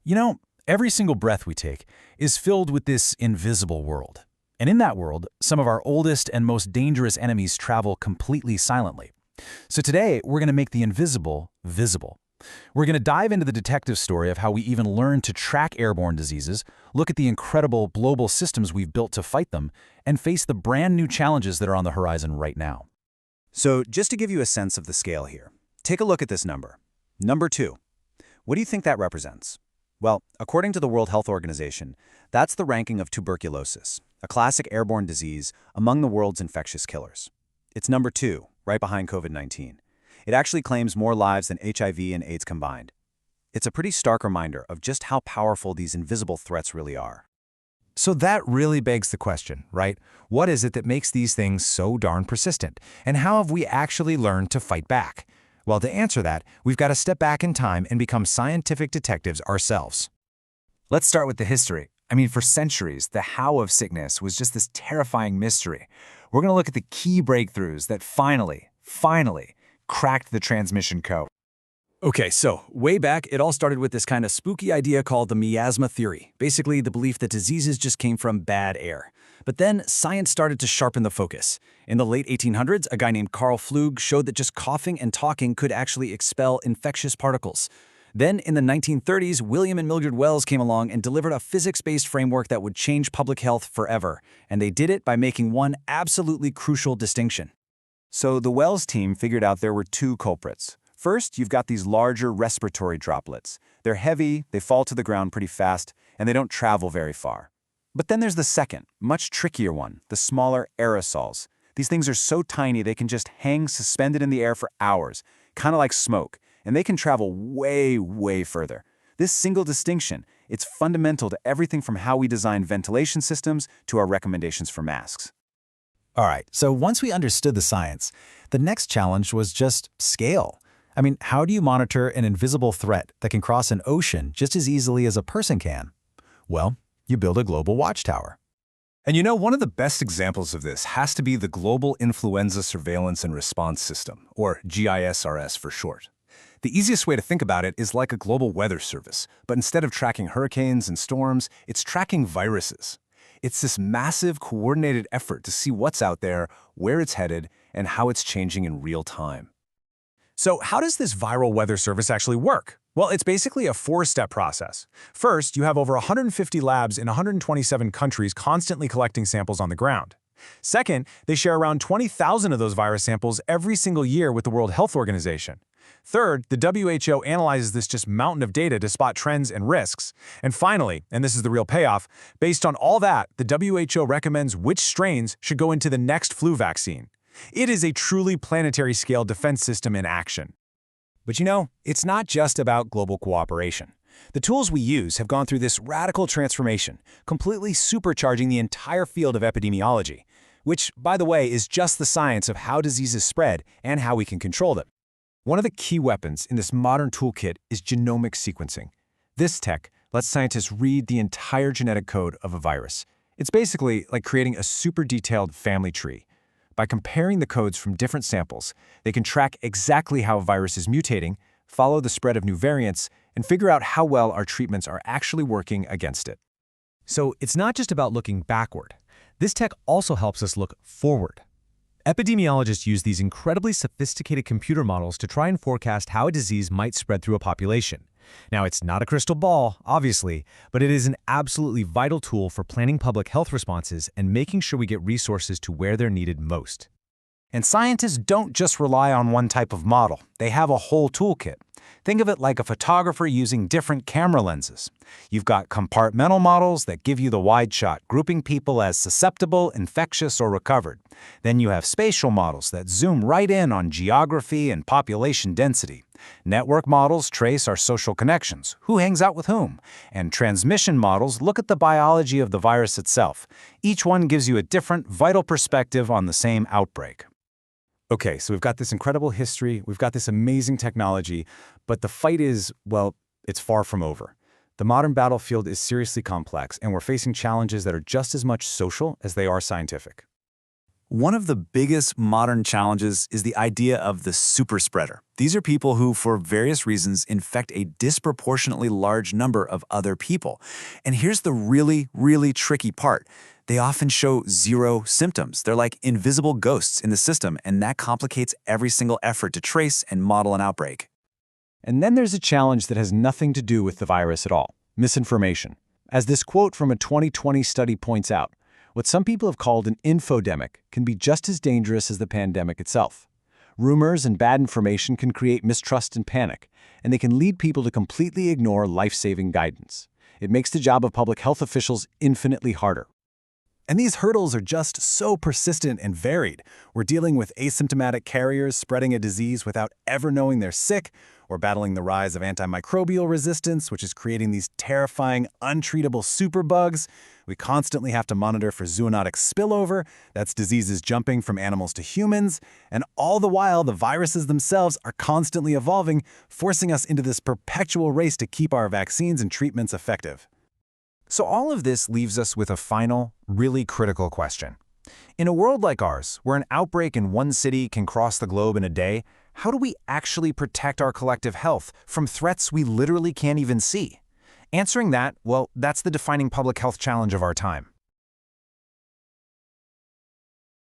You know, every single breath we take is filled with this invisible world. And in that world, some of our oldest and most dangerous enemies travel completely silently. So today, we're going to make the invisible visible. We're going to dive into the detective story of how we even learn to track airborne diseases, look at the incredible global systems we've built to fight them, and face the brand new challenges that are on the horizon right now. So just to give you a sense of the scale here, take a look at this number. Number 2. What do you think that represents? Well, according to the World Health Organization, that's the ranking of tuberculosis, a classic airborne disease among the world's infectious killers. It's number 2, right behind COVID-19. It actually claims more lives than HIV and AIDS combined. It's a pretty stark reminder of just how powerful these invisible threats really are. So that really begs the question, right? What is it that makes these things so darn persistent? And how have we actually learned to fight back? Well, to answer that, we've got to step back in time and become scientific detectives ourselves. Let's start with the history. For centuries, the how of sickness was just this terrifying mystery. We're going to look at the key breakthroughs that finally cracked the transmission code. Okay, so way back, it all started with this kind of spooky idea called the miasma theory, basically the belief that diseases just came from bad air. But then science started to sharpen the focus. In the late 1800s, a guy named Carl Flug showed that just coughing and talking could actually expel infectious particles. Then in the 1930s, William and Mildred Wells came along and delivered a physics-based framework that would change public health forever. And they did it by making one absolutely crucial distinction. So the Wells team figured out there were 2 culprits. First, you've got these larger respiratory droplets. They're heavy, they fall to the ground pretty fast, and they don't travel very far. But then there's the second, much trickier one, the smaller aerosols. These things are so tiny they can just hang suspended in the air for hours, kind of like smoke, and they can travel way, way further. This single distinction, it's fundamental to everything from how we design ventilation systems to our recommendations for masks. All right, so once we understood the science, the next challenge was just scale. How do you monitor an invisible threat that can cross an ocean just as easily as a person can? Well, you build a global watchtower. And one of the best examples of this has to be the Global Influenza Surveillance and Response System, or GISRS for short. The easiest way to think about it is like a global weather service, but instead of tracking hurricanes and storms, it's tracking viruses. It's this massive, coordinated effort to see what's out there, where it's headed, and how it's changing in real time. So how does this viral weather service actually work? Well, it's basically a 4-step process. First, you have over 150 labs in 127 countries constantly collecting samples on the ground. Second, they share around 20,000 of those virus samples every single year with the World Health Organization. Third, the WHO analyzes this just mountain of data to spot trends and risks. And finally, and this is the real payoff, based on all that, the WHO recommends which strains should go into the next flu vaccine. It is a truly planetary-scale defense system in action. But it's not just about global cooperation. The tools we use have gone through this radical transformation, completely supercharging the entire field of epidemiology, which, by the way, is just the science of how diseases spread and how we can control them. One of the key weapons in this modern toolkit is genomic sequencing. This tech lets scientists read the entire genetic code of a virus. It's basically like creating a super detailed family tree. By comparing the codes from different samples, they can track exactly how a virus is mutating, follow the spread of new variants, and figure out how well our treatments are actually working against it. So it's not just about looking backward. This tech also helps us look forward. Epidemiologists use these incredibly sophisticated computer models to try and forecast how a disease might spread through a population. Now, it's not a crystal ball, obviously, but it is an absolutely vital tool for planning public health responses and making sure we get resources to where they're needed most. And scientists don't just rely on one type of model. They have a whole toolkit. Think of it like a photographer using different camera lenses. You've got compartmental models that give you the wide shot, grouping people as susceptible, infectious, or recovered. Then you have spatial models that zoom right in on geography and population density. Network models trace our social connections, who hangs out with whom. And transmission models look at the biology of the virus itself. Each one gives you a different, vital perspective on the same outbreak. Okay, so we've got this incredible history, we've got this amazing technology, but the fight is, well, it's far from over. The modern battlefield is seriously complex, and we're facing challenges that are just as much social as they are scientific. One of the biggest modern challenges is the idea of the super spreader. These are people who, for various reasons, infect a disproportionately large number of other people. And here's the really, really tricky part. They often show zero symptoms. They're like invisible ghosts in the system, and that complicates every single effort to trace and model an outbreak. And then there's a challenge that has nothing to do with the virus at all: misinformation. As this quote from a 2020 study points out, what some people have called an infodemic can be just as dangerous as the pandemic itself. Rumors and bad information can create mistrust and panic, and they can lead people to completely ignore life-saving guidance. It makes the job of public health officials infinitely harder. And these hurdles are just so persistent and varied. We're dealing with asymptomatic carriers spreading a disease without ever knowing they're sick, or battling the rise of antimicrobial resistance, which is creating these terrifying, untreatable superbugs. We constantly have to monitor for zoonotic spillover, that's diseases jumping from animals to humans, and all the while the viruses themselves are constantly evolving, forcing us into this perpetual race to keep our vaccines and treatments effective. So all of this leaves us with a final, really critical question. In a world like ours, where an outbreak in one city can cross the globe in a day, how do we actually protect our collective health from threats we literally can't even see? Answering that, well, that's the defining public health challenge of our time.